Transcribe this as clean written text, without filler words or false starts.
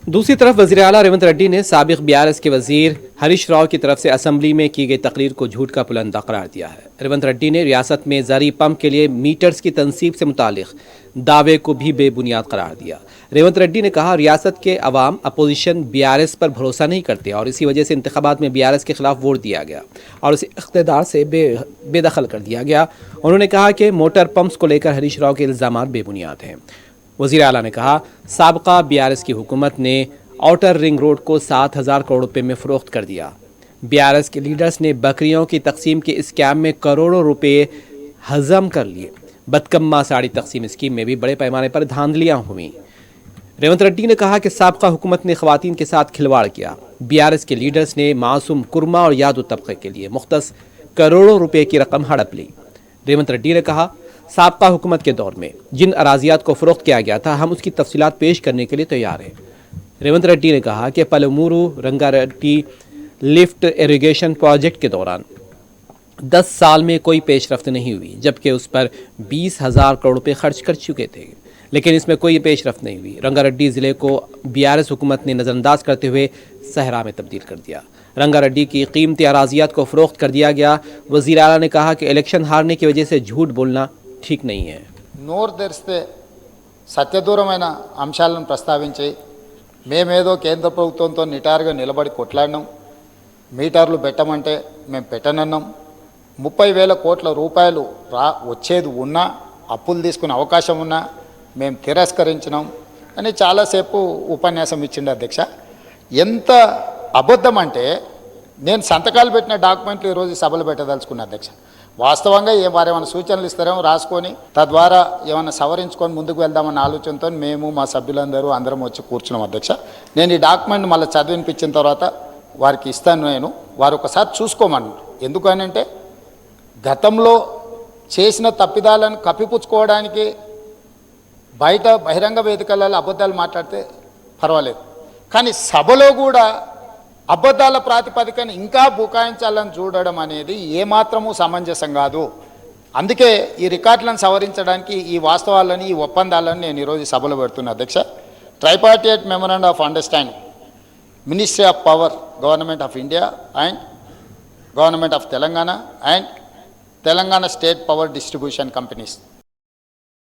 दूसरी तरफ वज़ीर आला रेवंत रेड्डी ने साबिक बीआरएस के वज़ीर हरीश राव की तरफ से असम्बली में की गई तकरीर को झूठ का पुलंदा करार दिया है। रेवंत रेड्डी ने रियासत में ज़री पंप के लिए मीटर्स की तनसीब से मुतालिक दावे को भी बेबुनियाद करार दिया। रेवंत रेड्डी ने कहा, रियासत के अवाम अपोजिशन बीआरएस पर भरोसा नहीं करते और इसी वजह से इंतखाबात में बीआरएस के खिलाफ वोट दिया गया और उसे इख्तिदार से बेदखल कर दिया गया। उन्होंने कहा कि मोटर पंप्स को लेकर हरीश राव के इल्ज़ामात बेबुनियाद हैं। वज़ीर आला ने कहा, साबका बीआरएस की हुकूमत ने आउटर रिंग रोड को 7,000 करोड़ रुपए में फ़रोख्त कर दिया। बीआरएस के लीडर्स ने बकरियों की तकसीम के स्कैम में करोड़ों रुपए हजम कर लिए। बदकम्मा साड़ी तकसीम स्कीम में भी बड़े पैमाने पर धांधलियां हुई। रेवंत रेड्डी ने कहा कि साबका हुकूमत ने ख़वातीन के साथ खिलवाड़ किया। बीआरएस के लीडर्स ने मासूम कुरमा और यादव तबके के लिए मुख्तस करोड़ों रुपए की रकम हड़प ली। रेवंत रेड्डी ने कहा, साबका हुकूमत के दौर में जिन अराजियात को फ़रोख्त किया गया था, हम उसकी तफसीलात पेश करने के लिए तैयार हैं। रेवंत रेड्डी ने कहा कि पलमूरू रंगारेड्डी लिफ्ट इरिगेशन प्रोजेक्ट के दौरान 10 साल में कोई पेशरफ्त नहीं हुई, जबकि उस पर 20,000 करोड़ रुपए खर्च कर चुके थे, लेकिन इसमें कोई पेशरफ्त नहीं हुई। रंगारेड्डी ज़िले को बीआरएस हुकूमत ने नज़रअंदाज करते हुए सहरा में तब्दील कर दिया। रंगारेड्डी की कीमती अराजियात को फ़रोख्त कर दिया गया। वज़ीर आला ने कहा कि इलेक्शन हारने की वजह से झूठ बोलना ठीक नहीं है। నోరు తెరిస్తే సత్యదూరమైన అంశాలను ప్రస్తావించి మేమేదో కేంద్ర ప్రభుత్వంతో నిటారుగా నిలబడి కొట్లాడినాం, మీటర్లు పెట్టమంటే మేము పెట్టనన్నాం, 30,000 కోట్ల రూపాయలు వచ్చేది ఉన్నా అప్పులు తీసుకునే అవకాశం ఉన్నా మేము తిరస్కరించినాం అని చాలాసేపు ఉపన్యాసం ఇచ్చిండు అధ్యక్ష. ఎంత అబద్ధం అంటే నేను సంతకాలు పెట్టిన డాక్యుమెంట్లు ఈరోజు సభలు పెట్టదలుచుకున్నా అధ్యక్ష. వాస్తవంగా వారు ఏమైనా సూచనలు ఇస్తారేమో రాసుకొని తద్వారా ఏమైనా సవరించుకొని ముందుకు వెళ్దామన్న ఆలోచనతో మేము మా సభ్యులందరూ అందరం వచ్చి కూర్చున్నాం అధ్యక్ష. నేను ఈ డాక్యుమెంట్ మళ్ళీ చదివినిపించిన తర్వాత వారికి ఇస్తాను, నేను వారు ఒకసారి చూసుకోమన్నారు. ఎందుకనంటే గతంలో చేసిన తప్పిదాలను కప్పిపుచ్చుకోవడానికి బయట బహిరంగ వేదికలలో అబద్ధాలు మాట్లాడితే పర్వాలేదు, కానీ సభలో కూడా అబద్ధాల ప్రాతిపదికన ఇంకా బుకాయించాలని చూడడం అనేది ఏమాత్రము సమంజసం కాదు. అందుకే ఈ రికార్డులను సవరించడానికి ఈ వాస్తవాలని, ఈ ఒప్పందాలను నేను ఈరోజు సభలో పెడుతున్నా అధ్యక్ష. Tripartite memorandum of understanding ministry of power, government of India and government of Telangana and Telangana state power distribution companies